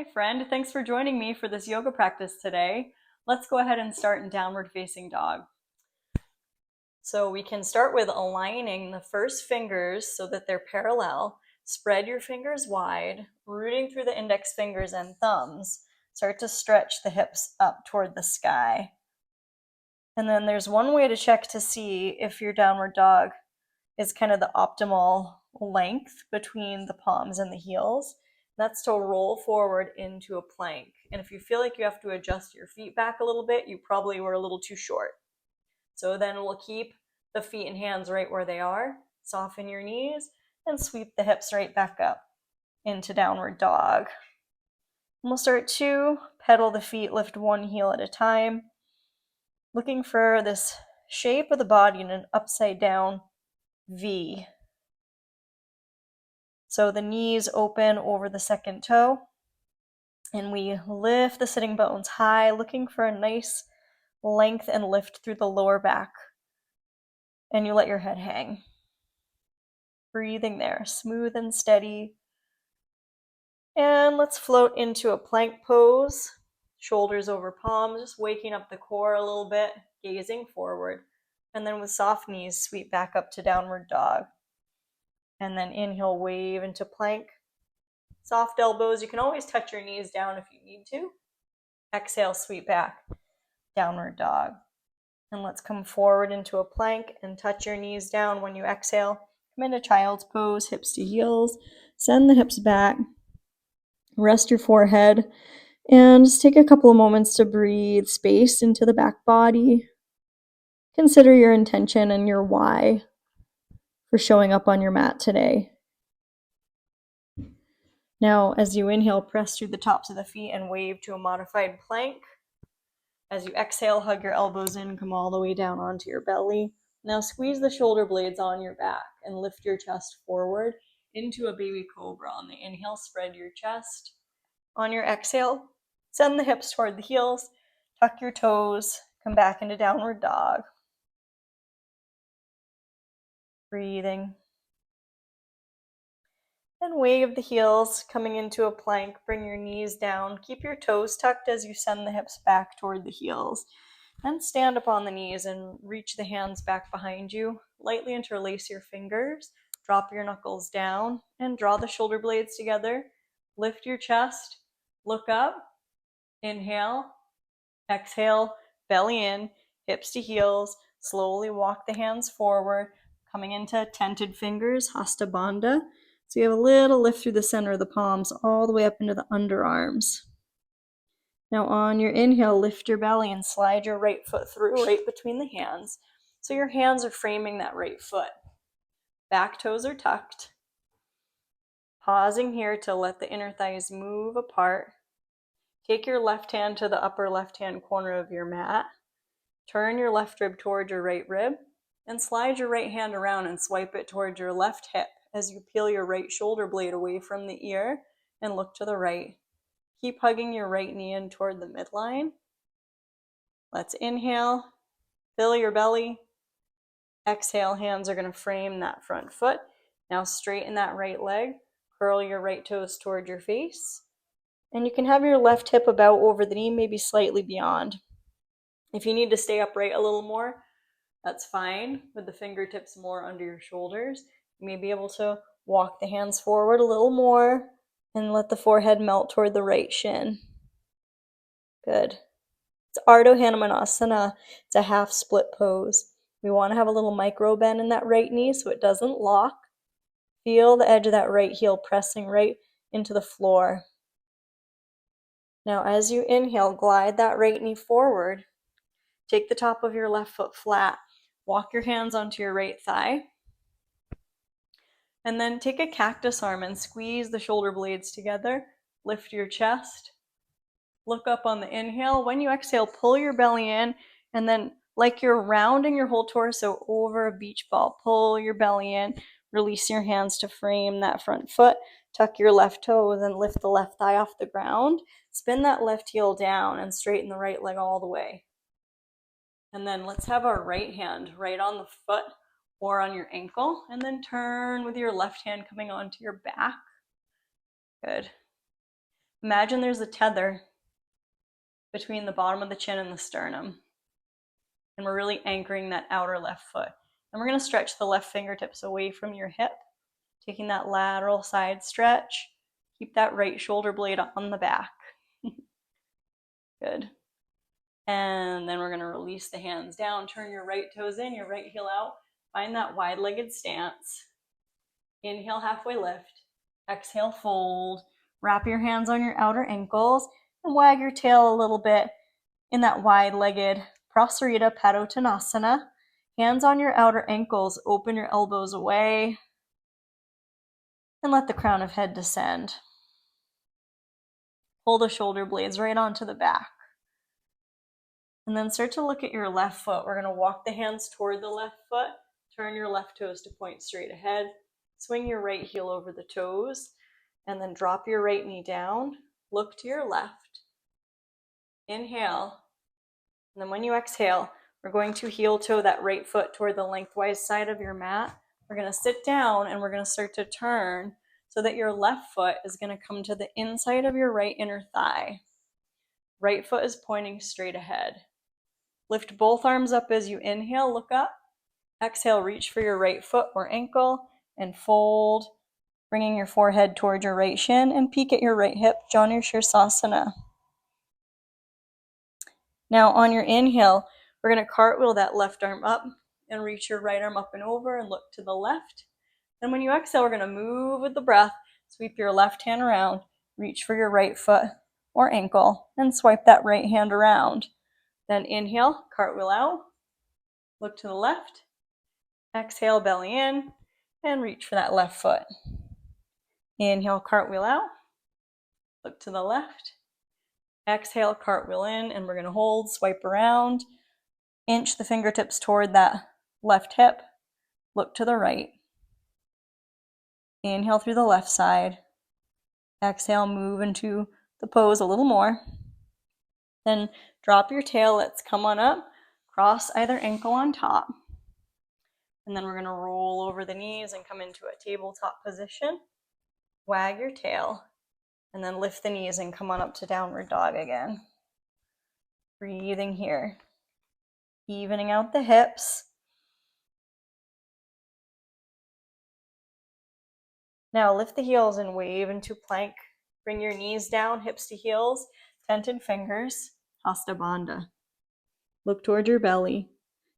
Hi friend, thanks for joining me for this yoga practice today. Let's go ahead and start in downward facing dog. So we can start with aligning the first fingers so that they're parallel. Spread your fingers wide, rooting through the index fingers and thumbs. Start to stretch the hips up toward the sky. And then there's one way to check to see if your downward dog is kind of the optimal length between the palms and the heels. That's to roll forward into a plank. And if you feel like you have to adjust your feet back a little bit, you probably were a little too short. So then we'll keep the feet and hands right where they are, soften your knees, and sweep the hips right back up into downward dog. And we'll start to pedal the feet, lift one heel at a time, looking for this shape of the body in an upside down V. So the knees open over the second toe, and we lift the sitting bones high, looking for a nice length and lift through the lower back. And you let your head hang. Breathing there, smooth and steady. And let's float into a plank pose, shoulders over palms, just waking up the core a little bit, gazing forward. And then with soft knees, sweep back up to downward dog. And then inhale, wave into plank. Soft elbows. You can always touch your knees down if you need to. Exhale, sweep back, downward dog. And let's come forward into a plank and touch your knees down when you exhale. Come into child's pose, hips to heels. Send the hips back. Rest your forehead. And just take a couple of moments to breathe space into the back body. Consider your intention and your why for showing up on your mat today. Now, as you inhale, press through the tops of the feet and wave to a modified plank. As you exhale, hug your elbows in, come all the way down onto your belly. Now squeeze the shoulder blades on your back and lift your chest forward into a baby cobra. On the inhale, spread your chest. On your exhale, send the hips toward the heels, tuck your toes, come back into downward dog. Breathing. And wave the heels, coming into a plank. Bring your knees down. Keep your toes tucked as you send the hips back toward the heels. And stand up on the knees and reach the hands back behind you. Lightly interlace your fingers. Drop your knuckles down and draw the shoulder blades together. Lift your chest. Look up. Inhale. Exhale. Belly in. Hips to heels. Slowly walk the hands forward. Coming into tented fingers, Hasta Bandha. So you have a little lift through the center of the palms all the way up into the underarms. Now on your inhale, lift your belly and slide your right foot through right between the hands. So your hands are framing that right foot. Back toes are tucked. Pausing here to let the inner thighs move apart. Take your left hand to the upper left-hand corner of your mat. Turn your left rib toward your right rib and slide your right hand around and swipe it toward your left hip as you peel your right shoulder blade away from the ear and look to the right. Keep hugging your right knee in toward the midline. Let's inhale, fill your belly. Exhale, hands are going to frame that front foot. Now straighten that right leg. Curl your right toes toward your face. And you can have your left hip about over the knee, maybe slightly beyond. If you need to stay upright a little more, that's fine, with the fingertips more under your shoulders. You may be able to walk the hands forward a little more and let the forehead melt toward the right shin. Good. It's Ardha Hanumanasana. It's a half split pose. We want to have a little micro bend in that right knee so it doesn't lock. Feel the edge of that right heel pressing right into the floor. Now as you inhale, glide that right knee forward. Take the top of your left foot flat. Walk your hands onto your right thigh. And then take a cactus arm and squeeze the shoulder blades together. Lift your chest. Look up on the inhale. When you exhale, pull your belly in, and then like you're rounding your whole torso over a beach ball, pull your belly in, release your hands to frame that front foot, tuck your left toes and lift the left thigh off the ground. Spin that left heel down and straighten the right leg all the way. And then let's have our right hand right on the foot or on your ankle, and then turn with your left hand coming onto your back. Good. Imagine there's a tether between the bottom of the chin and the sternum. And we're really anchoring that outer left foot. And we're going to stretch the left fingertips away from your hip, taking that lateral side stretch. Keep that right shoulder blade on the back. Good. And then we're going to release the hands down. Turn your right toes in, your right heel out. Find that wide-legged stance. Inhale, halfway lift. Exhale, fold. Wrap your hands on your outer ankles and wag your tail a little bit in that wide-legged Prasarita Padottanasana. Hands on your outer ankles, open your elbows away, and let the crown of head descend. Pull the shoulder blades right onto the back. And then start to look at your left foot. We're going to walk the hands toward the left foot, turn your left toes to point straight ahead, swing your right heel over the toes, and then drop your right knee down, look to your left. Inhale, and then when you exhale, we're going to heel toe that right foot toward the lengthwise side of your mat. We're going to sit down and we're going to start to turn so that your left foot is going to come to the inside of your right inner thigh. Right foot is pointing straight ahead. Lift both arms up as you inhale, look up. Exhale, reach for your right foot or ankle and fold, bringing your forehead towards your right shin and peek at your right hip, Janu Shirsasana. Now on your inhale, we're going to cartwheel that left arm up and reach your right arm up and over and look to the left. Then when you exhale, we're going to move with the breath, sweep your left hand around, reach for your right foot or ankle, and swipe that right hand around. Then inhale, cartwheel out, look to the left, exhale, belly in, and reach for that left foot. Inhale, cartwheel out, look to the left, exhale, cartwheel in, and we're going to hold, swipe around, inch the fingertips toward that left hip, look to the right. Inhale through the left side, exhale, move into the pose a little more. Then drop your tail, let's come on up, cross either ankle on top. And then we're going to roll over the knees and come into a tabletop position. Wag your tail, and then lift the knees and come on up to downward dog again. Breathing here. Evening out the hips. Now lift the heels and wave into plank. Bring your knees down, hips to heels, tented fingers, Hasta Bandha. Look toward your belly.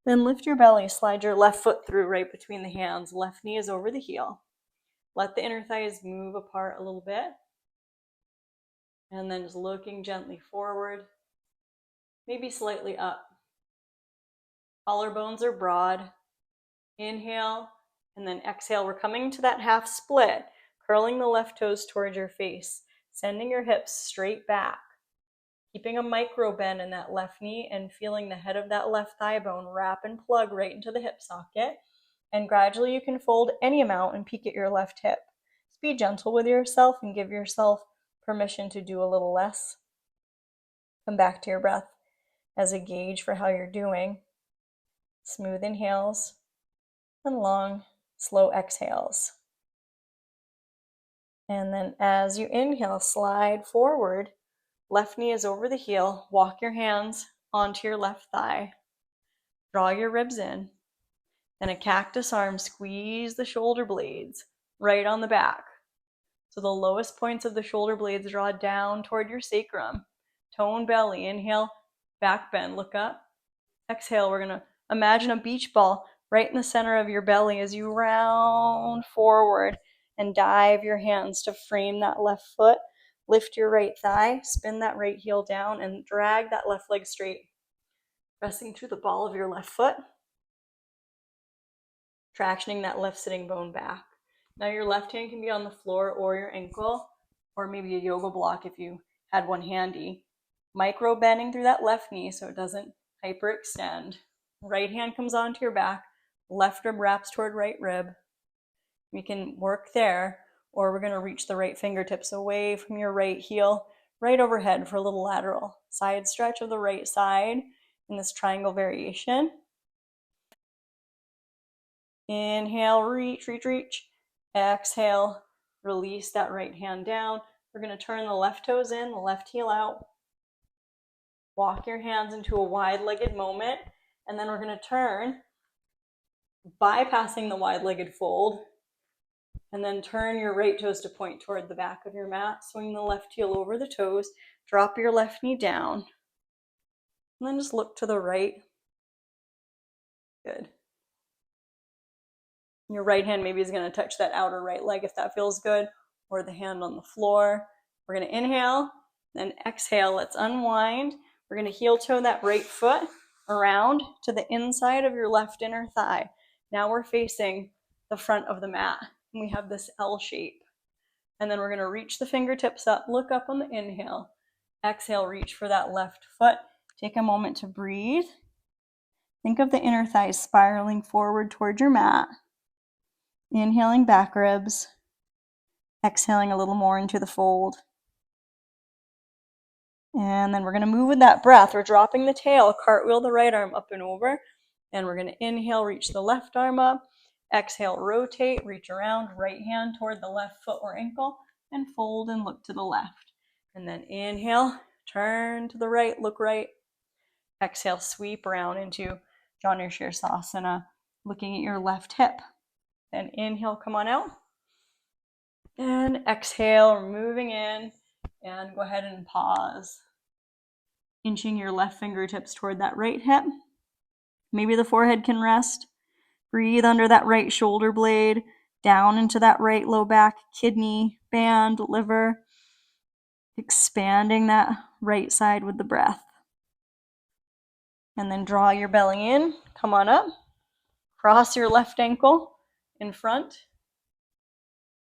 Then lift your belly, slide your left foot through right between the hands. Left knee is over the heel. Let the inner thighs move apart a little bit. And then just looking gently forward, maybe slightly up. Collarbones are broad. Inhale, and then exhale. We're coming to that half split, curling the left toes towards your face, sending your hips straight back, keeping a micro bend in that left knee and feeling the head of that left thigh bone wrap and plug right into the hip socket. And gradually you can fold any amount and peek at your left hip. Just be gentle with yourself and give yourself permission to do a little less. Come back to your breath as a gauge for how you're doing. Smooth inhales and long, slow exhales. And then as you inhale, slide forward. Left knee is over the heel. Walk your hands onto your left thigh. Draw your ribs in. Then a cactus arm, squeeze the shoulder blades right on the back. So the lowest points of the shoulder blades draw down toward your sacrum. Tone belly, inhale, back bend, look up. Exhale, we're going to imagine a beach ball right in the center of your belly as you round forward and dive your hands to frame that left foot. Lift your right thigh, spin that right heel down, and drag that left leg straight. Pressing through the ball of your left foot. Tractioning that left sitting bone back. Now your left hand can be on the floor or your ankle, or maybe a yoga block if you had one handy. Micro bending through that left knee so it doesn't hyperextend. Right hand comes onto your back, left rib wraps toward right rib. We can work there, or we're going to reach the right fingertips away from your right heel, right overhead for a little lateral side stretch of the right side in this triangle variation. Inhale, reach, reach, reach. Exhale, release that right hand down. We're going to turn the left toes in, the left heel out. Walk your hands into a wide-legged moment, and then we're going to turn, bypassing the wide-legged fold, and then turn your right toes to point toward the back of your mat. Swing the left heel over the toes, drop your left knee down, and then just look to the right. Good. Your right hand maybe is going to touch that outer right leg if that feels good, or the hand on the floor. We're going to inhale, then exhale. Let's unwind. We're going to heel toe that right foot around to the inside of your left inner thigh. Now we're facing the front of the mat, and we have this L shape. And then we're going to reach the fingertips up, look up on the inhale. Exhale, reach for that left foot. Take a moment to breathe. Think of the inner thighs spiraling forward toward your mat. Inhaling back ribs. Exhaling a little more into the fold. And then we're going to move with that breath. We're dropping the tail, cartwheel the right arm up and over. And we're going to inhale, reach the left arm up. Exhale, rotate, reach around, right hand toward the left foot or ankle, and fold and look to the left. And then inhale, turn to the right, look right. Exhale, sweep around into Janu Shirsasana, looking at your left hip. Then inhale, come on out. And exhale, moving in, and go ahead and pause. Inching your left fingertips toward that right hip. Maybe the forehead can rest. Breathe under that right shoulder blade, down into that right low back, kidney, band, liver. Expanding that right side with the breath. And then draw your belly in, come on up. Cross your left ankle in front.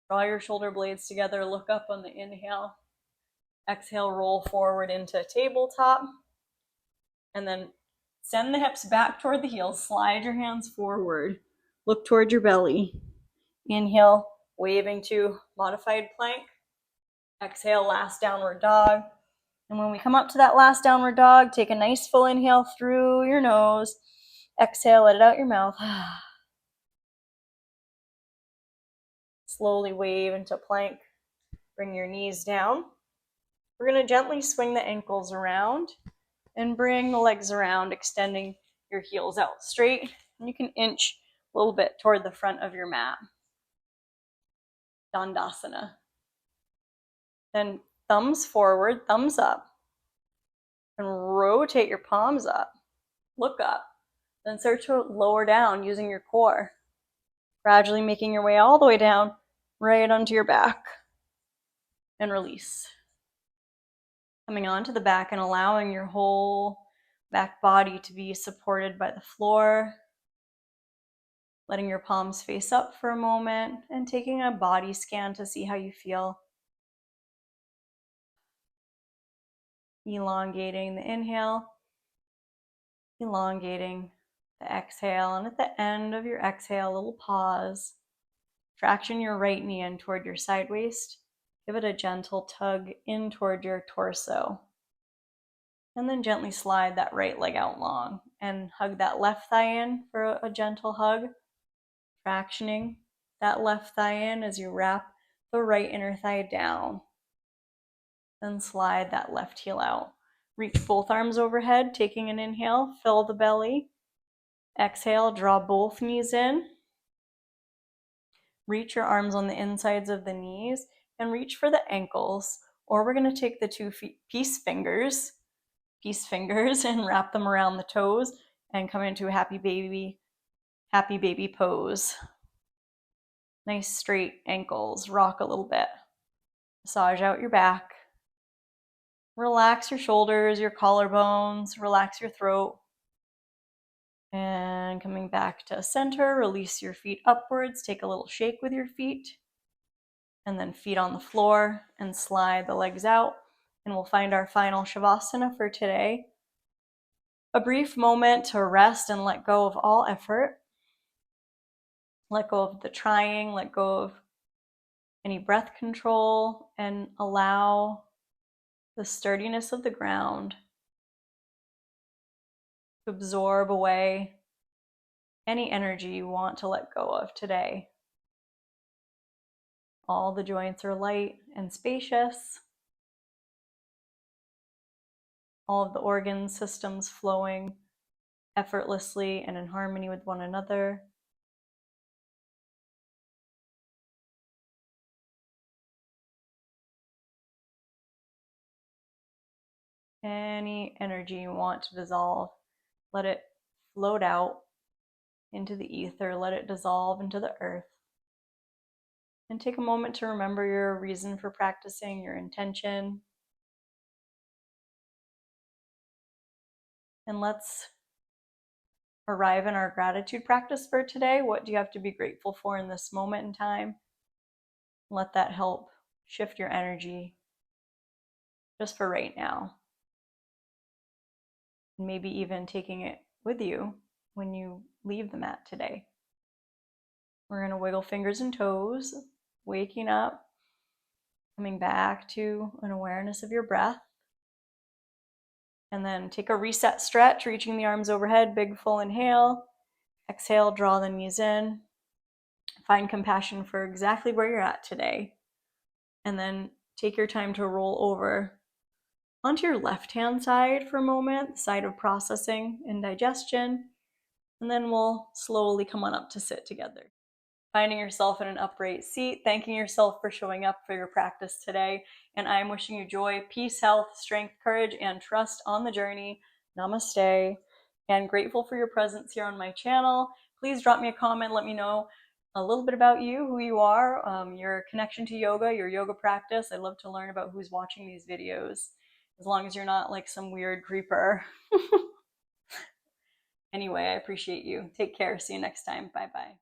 Draw your shoulder blades together, look up on the inhale. Exhale, roll forward into tabletop. And then send the hips back toward the heels. Slide your hands forward. Look toward your belly. Inhale, waving to modified plank. Exhale, last downward dog. And when we come up to that last downward dog, take a nice full inhale through your nose. Exhale, let it out your mouth. Slowly wave into plank. Bring your knees down. We're going to gently swing the ankles around and bring the legs around, extending your heels out straight. And you can inch a little bit toward the front of your mat. Dandasana. Then thumbs forward, thumbs up. And rotate your palms up. Look up. Then start to lower down using your core. Gradually making your way all the way down, right onto your back. And release. Coming onto the back and allowing your whole back body to be supported by the floor. Letting your palms face up for a moment and taking a body scan to see how you feel. Elongating the inhale, elongating the exhale, and at the end of your exhale, a little pause. Traction your right knee in toward your side waist. Give it a gentle tug in toward your torso. And then gently slide that right leg out long and hug that left thigh in for a gentle hug. Tractioning that left thigh in as you wrap the right inner thigh down. Then slide that left heel out. Reach both arms overhead, taking an inhale, fill the belly. Exhale, draw both knees in. Reach your arms on the insides of the knees and reach for the ankles. Or we're going to take the two peace fingers and wrap them around the toes and come into a happy baby pose. Nice straight ankles, rock a little bit. Massage out your back. Relax your shoulders, your collarbones, relax your throat. And coming back to center, release your feet upwards, take a little shake with your feet. And then feet on the floor and slide the legs out. And we'll find our final Shavasana for today. A brief moment to rest and let go of all effort. Let go of the trying, let go of any breath control, and allow the sturdiness of the ground to absorb away any energy you want to let go of today. All the joints are light and spacious. All of the organ systems flowing effortlessly and in harmony with one another. Any energy you want to dissolve, let it float out into the ether, let it dissolve into the earth. And take a moment to remember your reason for practicing, your intention. And let's arrive in our gratitude practice for today. What do you have to be grateful for in this moment in time? Let that help shift your energy just for right now. And maybe even taking it with you when you leave the mat today. We're going to wiggle fingers and toes, waking up, coming back to an awareness of your breath. And then take a reset stretch, reaching the arms overhead, big full inhale. Exhale, draw the knees in. Find compassion for exactly where you're at today. And then take your time to roll over onto your left-hand side for a moment, the side of processing and digestion. And then we'll slowly come on up to sit together. Finding yourself in an upright seat, thanking yourself for showing up for your practice today. And I'm wishing you joy, peace, health, strength, courage, and trust on the journey. Namaste. And grateful for your presence here on my channel. Please drop me a comment, let me know a little bit about you, who you are, your connection to yoga, your yoga practice. I'd love to learn about who's watching these videos, as long as you're not like some weird creeper. Anyway, I appreciate you. Take care. See you next time. Bye-bye.